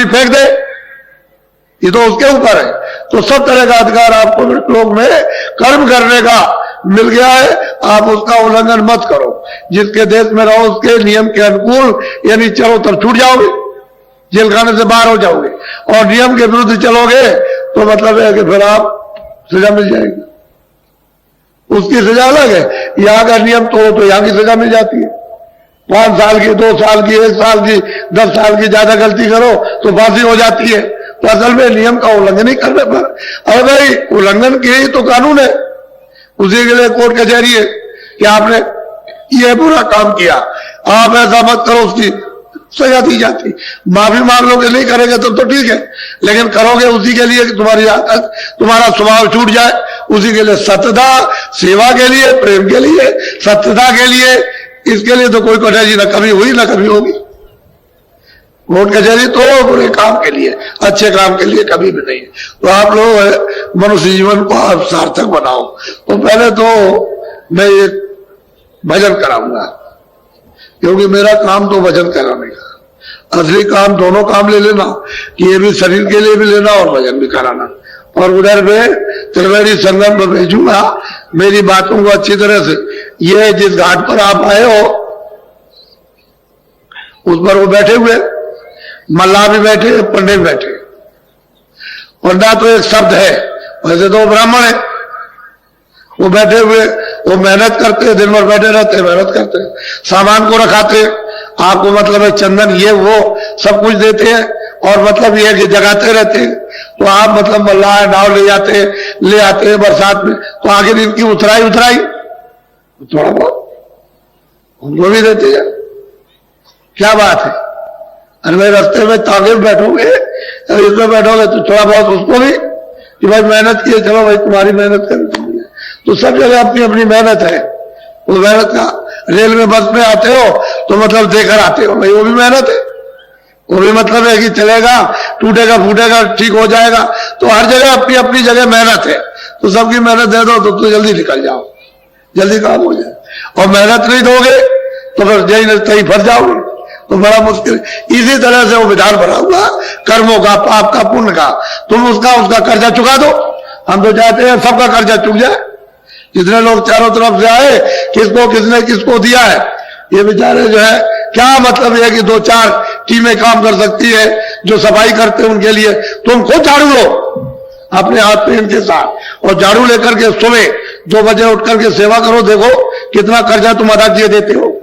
बिजली फेंक दे, ये तो उसके ऊपर है। तो सब तरह का अधिकार आपको लोक में कर्म करने का मिल गया है, आप उसका उल्लंघन मत करो। जिसके देश में रहो उसके नियम के अनुकूल यानी चलो तब छूट जाओगे, जेल खाने से बाहर हो जाओगे। और नियम के विरुद्ध चलोगे तो मतलब है कि फिर आप सजा मिल जाएगी, उसकी सजा अलग है। यहां का नियम तोड़ो तो यहां की सजा मिल जाती है, 5 साल की, 2 साल की, 1 साल की, 10 साल की ज्यादा गलती करो तो फांसी हो जाती है। तो असल में नियम का उल्लंघन ही करने पर, अरे भाई उल्लंघन किए ही तो कानून है, उसी के लिए कोर्ट कचहरी है कि आपने ये बुरा काम किया, आप ऐसा मत करो, उसकी सजा दी जाती। माफी मांग लोगे, नहीं करेंगे तो ठीक है, लेकिन करोगे उसी के लिए कि तुम्हारी आदत, तुम्हारा स्वभाव छूट जाए, उसी के लिए सत्यता, सेवा के लिए, प्रेम के लिए, सत्यता के लिए, इसके लिए तो कोई कचहरी न कभी हुई ना कभी होगी। कोर्ट कचहरी तो बुरे काम के लिए, अच्छे काम के लिए कभी भी नहीं। तो आप लोग मनुष्य जीवन को आप सार्थक बनाओ। तो पहले तो मैं एक भजन कराऊंगा, क्योंकि मेरा काम तो भजन कराने का, असली काम दोनों काम ले लेना, कि ये भी शरीर के लिए भी लेना और भजन भी कराना। और उधर में त्रिवेणी संगम में भेजूंगा मेरी बातों को अच्छी तरह से। ये जिस घाट पर आप आए हो उस पर वो बैठे हुए, मल्लाह भी बैठे, पंडित भी बैठे, और ना तो एक शब्द है, वैसे तो वो ब्राह्मण है, वो बैठे हुए, वो मेहनत करते, दिन भर बैठे रहते, मेहनत करते, सामान को रखाते, आपको मतलब है चंदन ये वो सब कुछ देते हैं, और मतलब ये कि जगाते रहते हैं। तो आप मतलब मल्लाह नाव ले आते हैं बरसात में, तो आखिर इनकी उतराई थोड़ा बहुत उनको भी देते हैं। क्या बात है, अरे भाई रास्ते में तागे में बैठोगे, इसमें बैठोगे तो थोड़ा बहुत उसको भी कि भाई मेहनत किए, चलो भाई तुम्हारी मेहनत कर। तो सब जगह अपनी अपनी मेहनत है, वो मेहनत का। रेल में बस में आते हो तो मतलब देकर आते हो, भाई वो भी मेहनत है, वो भी मतलब है कि चलेगा, टूटेगा फूटेगा ठीक हो जाएगा। तो हर जगह अपनी अपनी जगह मेहनत है, तो सबकी मेहनत दे दो तो जल्दी निकल जाओ, जल्दी काम हो जाए। और मेहनत नहीं दोगे तो फिर जही तही फंस जाओगे, तो बड़ा मुश्किल। इसी तरह से वो विधान बना हुआ कर्मों का, पाप का, पुण्य का। तुम उसका कर्जा चुका दो। हम तो चाहते हैं सबका कर्जा चुक जाए। जितने लोग चारों तरफ से आए, किसने किसको दिया है, ये बेचारे जो है क्या मतलब है कि 2-4 टीमें काम कर सकती है, जो सफाई करते हैं उनके लिए। तुम खुद झाड़ू लो अपने हाथ में इनके साथ, और झाड़ू लेकर के सुबह 2 बजे उठ करके सेवा करो, देखो कितना कर्जा तुम अदा किए देते हो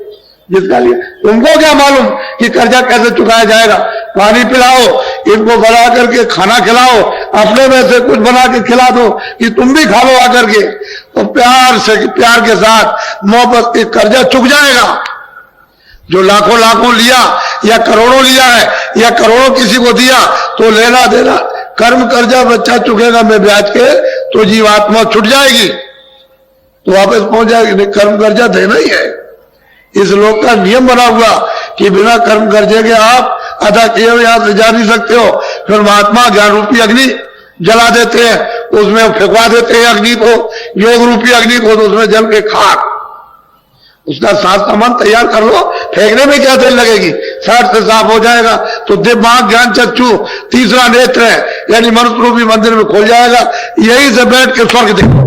जिसका लिए। तुमको क्या मालूम कि कर्जा कैसे चुकाया जाएगा। पानी पिलाओ, इनको बना करके खाना खिलाओ, अपने में से कुछ बना के खिला दो कि तुम भी खा लो आकर के। तो प्यार के साथ मोहब्बत के कर्जा चुक जाएगा। जो लाखों लिया या करोड़ों लिया है या करोड़ों किसी को दिया, तो लेना देना कर्म कर्जा बच्चा चुकेगा में ब्याज के, तो जीवात्मा छुट जाएगी, तो वापस पहुंच जाएगी। नहीं, कर्म कर्जा देना ही है। इस लोक का नियम बना हुआ कि बिना कर्म कर्जे के आप अदा किए हुए यहां से जा नहीं सकते हो। फिर महात्मा ज्ञान रूपी अग्नि जला देते हैं, उसमें फेंकवा देते हैं अग्नि को, योग रूपी अग्नि को, तो उसमें जल के खाक, उसका साथ सामान तैयार कर लो, फेंकने में क्या देर लगेगी, 60 से साफ हो जाएगा। तो दिमाग ज्ञान चक्षु तीसरा नेत्र है, यानी मनुष्य रूपी मंदिर में खोल जाएगा। यही से बैठ के स्वर्ग देखो,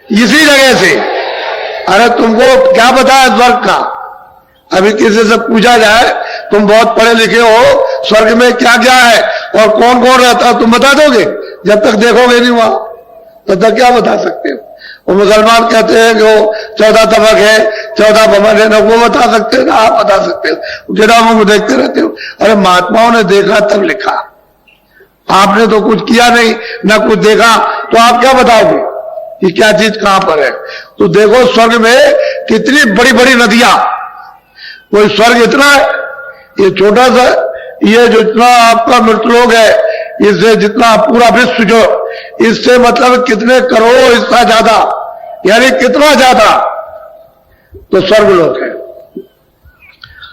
इसी जगह से। अरे तुमको क्या पता है स्वर्ग का? अभी किसी से पूछा जाए, तुम बहुत पढ़े लिखे हो, स्वर्ग में क्या क्या है और कौन कौन रहता है, तुम बता दोगे? जब तक देखोगे नहीं वहां, तब तक क्या बता सकते हो? वो मुसलमान कहते हैं कि वो 14 तबक है, 14 भवन है ना, वो बता सकते हो ना आप बता सकते हो? किताबों को देखते रहते हो। अरे महात्माओं ने देखा तब लिखा, आपने तो कुछ किया नहीं ना कुछ देखा, तो आप क्या बताओगे कि क्या चीज कहां पर है? तो देखो स्वर्ग में कितनी बड़ी बड़ी नदियां, कोई स्वर्ग इतना है, ये छोटा सा, ये जो इतना आपका मृतलोक है, इससे जितना पूरा विश्व जो, इससे मतलब कितने करोड़ों हिस्सा ज्यादा, यानी कितना ज्यादा तो स्वर्गलोक है।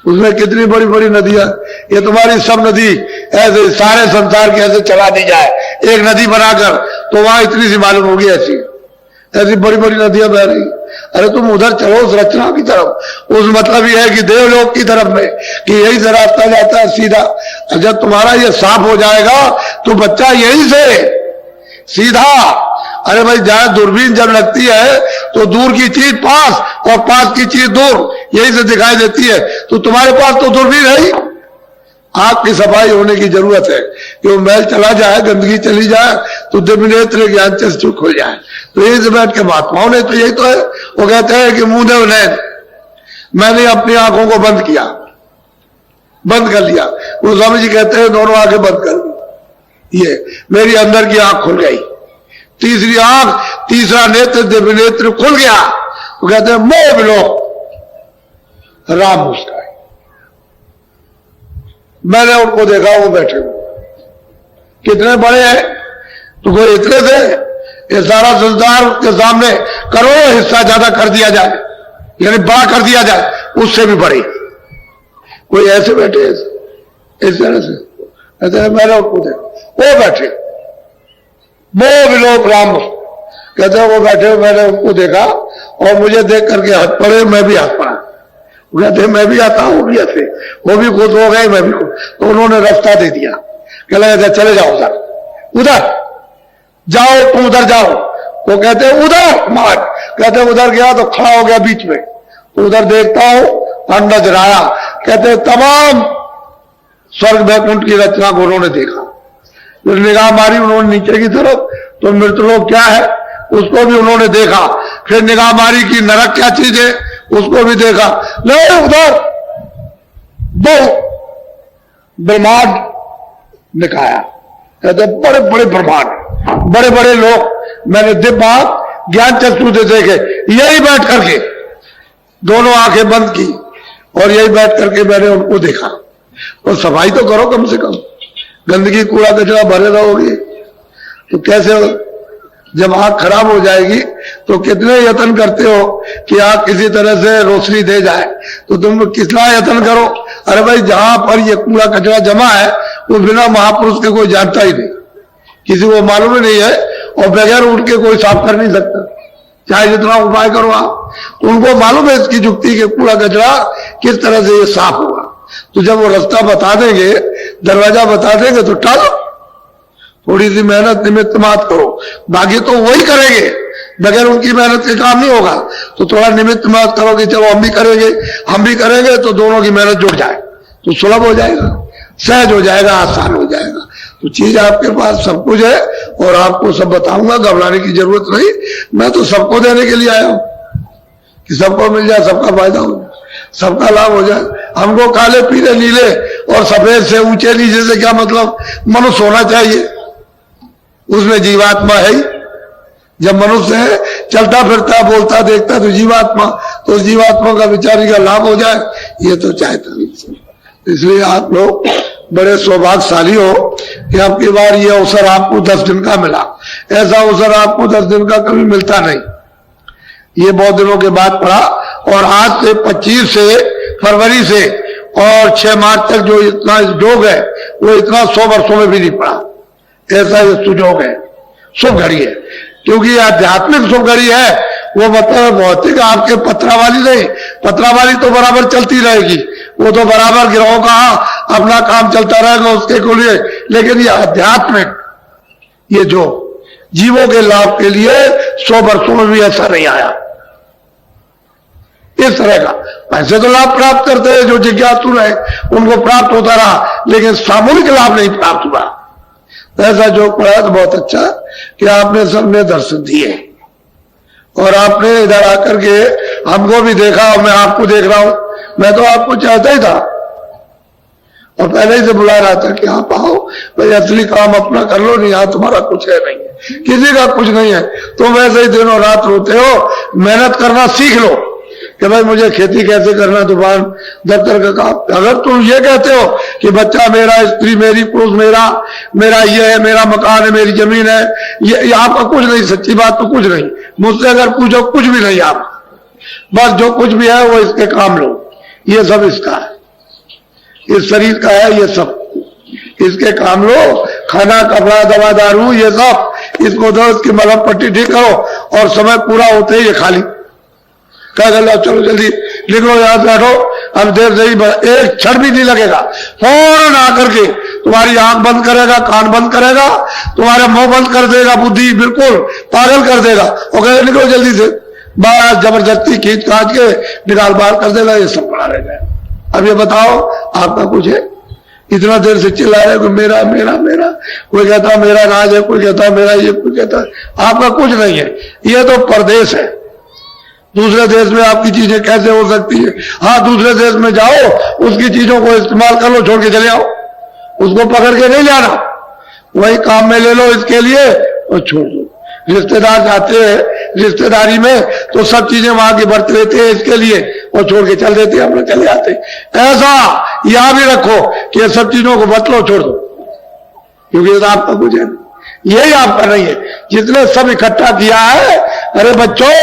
उसमें कितनी बड़ी बड़ी नदियां, ये तुम्हारी सब नदी ऐसे सारे संसार के ऐसे चला दी जाए एक नदी बनाकर, तो वहां इतनी सी मालूम होगी, ऐसी ऐसी बड़ी बड़ी नदियां बह रही। अरे तुम उधर चलो उस रचना की तरफ, उस मतलब ये है कि देवलोक की तरफ में, कि यही से रास्ता जाता है सीधा। जब तुम्हारा ये साफ हो जाएगा तो बच्चा यही से सीधा, अरे भाई जहां दूरबीन जब लगती है तो दूर की चीज पास और पास की चीज दूर, यही से दिखाई देती है। तो तुम्हारे पास तो दूरबीन है ही। आंख की सफाई होने की जरूरत है कि वो मैल चला जाए, गंदगी चली जाए तो दिव्यनेत्र ज्ञान चक्षु खुल जाए। तो यही से बैठ के महात्माओं ने तो यही तो है, वो कहते हैं कि मुंह देव नैन, मैंने अपनी आंखों को बंद किया, बंद कर लिया। वो स्वामी जी कहते हैं दोनों आंखें बंद कर दी, ये मेरी अंदर की आंख खुल गई, तीसरी आंख, तीसरा नेत्र दिव्य नेत्र खुल गया। वो कहते हैं मोह बिलो राम मुस्काए। मैंने उनको देखा, वो बैठे हुए कितने बड़े हैं, तो कोई इतने थे, ये सारा संसार के सामने करोड़ों हिस्सा ज्यादा कर दिया जाए, यानी बड़ा कर दिया जाए, उससे भी बड़े कोई ऐसे बैठे इस तरह से। कहते हैं मैंने उनको देखा, वो बैठे वो विलोक राम, कहते हैं वो बैठे, मैंने उनको देखा और मुझे देख करके हंस पड़े, मैं भी हंस पड़ा। कहते हैं मैं भी आता हूं, वो भी ऐसे, वो भी खुद हो गए, मैं भी खुद। तो उन्होंने रास्ता दे दिया, कहते चले जाओ उधर, उधर जाओ, तुम उधर जाओ। वो कहते हैं उधर मार, कहते हैं उधर गया तो खड़ा हो गया बीच में, तो उधर देखता हूं नजर आया। कहते हैं तमाम स्वर्ग वैकुंठ की रचना को उन्होंने देखा, फिर निगाह मारी उन्होंने नीचे की तरफ, तो मृतलोक क्या है उसको भी उन्होंने देखा, फिर निगाह मारी कि नरक क्या चीज है उसको भी देखा। नहीं उधर दो ब्रह्मांड दिखाया, कहते बड़े बड़े ब्रह्मांड, बड़े बड़े लोग, मैंने दिव्य ज्ञान चक्षु से देखे, यही बैठ करके दोनों आंखें बंद की और यही बैठ करके मैंने उनको देखा। तो सफाई तो करो कम से कम, गंदगी कूड़ा कचरा भरे रहोगे तो कैसे हो? जब आंख खराब हो जाएगी तो कितने यत्न करते हो कि आंख किसी तरह से रोशनी दे जाए, तो तुम कितना यत्न करो। अरे भाई जहां पर ये कूड़ा कचरा जमा है वो बिना महापुरुष के कोई जानता ही नहीं, किसी को मालूम ही नहीं है, और बगैर उनके कोई साफ कर नहीं सकता, चाहे जितना उपाय करो आप। तो उनको मालूम है इसकी जुक्ति के कूड़ा कचरा किस तरह से ये साफ होगा। तो जब वो रास्ता बता देंगे, दरवाजा बता देंगे तो टालो, थोड़ी सी मेहनत निमित्त मत करो, बाकी तो वही करेंगे, बगैर उनकी मेहनत के काम नहीं होगा। तो थोड़ा निमित्त मत करो कि चलो हम भी करेंगे, तो दोनों की मेहनत जुट जाए तो सुलभ हो जाएगा, सहज हो जाएगा, आसान हो जाएगा। तो चीज आपके पास सब कुछ है और आपको सब बताऊंगा, घबराने की जरूरत नहीं। मैं तो सबको देने के लिए आया हूं कि सबको मिल जाए, सबका फायदा हो जाए, सबका लाभ हो जाए। हमको काले पीले नीले और सफेद से ऊंचे नीचे से क्या मतलब, मनुष्य होना चाहिए, उसमें जीवात्मा है ही। जब मनुष्य है, चलता फिरता बोलता देखता तो जीवात्मा, तो जीवात्मा का बेचारी का लाभ हो जाए, ये तो चाहता नहीं। इसलिए आप लोग बड़े सौभाग्यशाली हो कि आपकी बार ये अवसर आपको 10 दिन का मिला। ऐसा अवसर आपको 10 दिन का कभी मिलता नहीं, ये बहुत दिनों के बाद पड़ा। और आज से 25 से फरवरी से और 6 मार्च तक जो इतना योग है वो इतना 100 वर्षों में भी नहीं पड़ा। ऐसा ये सुयोग है, शुभ घड़ी है, क्योंकि आध्यात्मिक शुभ घड़ी है। वो मतलब भौतिक आपके पत्रा वाली नहीं, पत्रा वाली तो बराबर चलती रहेगी, वो तो बराबर गिरोह का अपना काम चलता रहेगा उसके को लिए। लेकिन ये आध्यात्मिक, ये जो जीवों के लाभ के लिए 100 वर्षों में भी ऐसा नहीं आया इस तरह का। पैसे तो लाभ प्राप्त करते हैं जो जिज्ञासु रहे, उनको प्राप्त होता रहा, लेकिन सामूहिक लाभ नहीं प्राप्त हुआ। तो ऐसा जो पड़ा तो बहुत अच्छा कि आपने सबने दर्शन दिए और आपने इधर आकर के हमको भी देखा और मैं आपको देख रहा हूं। मैं तो आपको चाहता ही था और पहले ही से बुला रहा था कि आप आओ भाई, असली काम अपना कर लो, नहीं यहाँ तुम्हारा कुछ है नहीं, किसी का कुछ नहीं है। तुम वैसे ही दिनों रात रोते हो, मेहनत करना सीख लो कि भाई मुझे खेती कैसे करना, दुकान दफ्तर का काम। अगर तुम ये कहते हो कि बच्चा मेरा, स्त्री मेरी, पुरुष मेरा, मेरा ये है, मेरा मकान है, मेरी जमीन है, ये आपका कुछ नहीं, सच्ची बात तो कुछ नहीं। मुझसे अगर पूछो कुछ भी नहीं, आप बस जो कुछ भी है वो इसके काम लो, ये सब इसका है, इस शरीर का है, ये सब इसके काम लो। खाना कपड़ा दवा दारू ये सब इसको दो, इसकी मलहम पट्टी ठीक करो और समय पूरा होते ही ये खाली कह गया चलो जल्दी निकलो यहाँ बैठो, अब देर से ही एक क्षण भी नहीं लगेगा, फौरन आकर के तुम्हारी आंख बंद करेगा, कान बंद करेगा, तुम्हारा मुंह बंद कर देगा, बुद्धि बिल्कुल पागल कर देगा और कहेगा निकलो जल्दी से, बस जबरदस्ती खींच कांच के निकाल बाहर कर देगा। ये सब पड़ा रहेगा। अब ये बताओ आपका कुछ है? इतना देर से चिल्ला रहे कोई मेरा मेरा मेरा, कोई कहता मेरा राज है, कोई कहता मेरा ये, कोई कहता आपका कुछ नहीं है। ये तो परदेश है, दूसरे देश में आपकी चीजें कैसे हो सकती है? हाँ, दूसरे देश में जाओ, उसकी चीजों को इस्तेमाल कर लो, छोड़ के चले आओ, उसको पकड़ के नहीं जाना, वही काम में ले लो इसके लिए और छोड़ दो। रिश्तेदार जाते हैं रिश्तेदारी में तो सब चीजें वहां की बरत लेते हैं इसके लिए और छोड़ के चल देते हैं, हम लोग चले आते हैं। ऐसा यहां भी रखो कि ये सब चीजों को बतलो, छोड़ दो, क्योंकि ये तो आपका कुछ है, यही आपका नहीं है। जितने सब इकट्ठा किया है, अरे बच्चों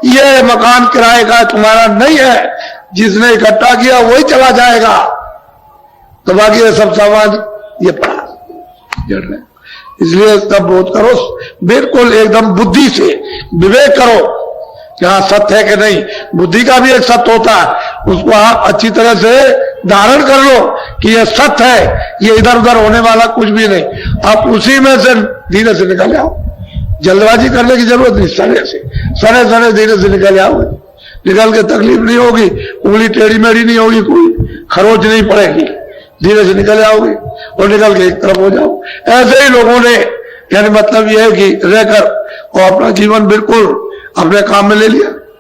ये मकान किराए का तुम्हारा नहीं है, जिसने इकट्ठा किया वही चला जाएगा, तो बाकी ये सब सामान ये पड़ा जड़ रहे। इसलिए इसका बोध करो, बिल्कुल एकदम बुद्धि से विवेक करो कि हाँ सत्य है कि नहीं। बुद्धि का भी एक सत्य होता है, उसको आप अच्छी तरह से धारण कर लो कि ये सत्य है, ये इधर उधर होने वाला कुछ भी नहीं। आप उसी में से धीरे से निकल आओ, जल्दबाजी करने की जरूरत नहीं, सने सने धीरे से निकल आओगे, निकल के तकलीफ नहीं होगी, उंगली टेढ़ी मेढ़ी नहीं होगी, कोई खरोच नहीं पड़ेगी, धीरे से निकल आओगे और निकल के एक तरफ हो जाओ। ऐसे ही लोगों ने, यानी मतलब यह है कि रहकर और अपना जीवन बिल्कुल अपने काम में ले लिया।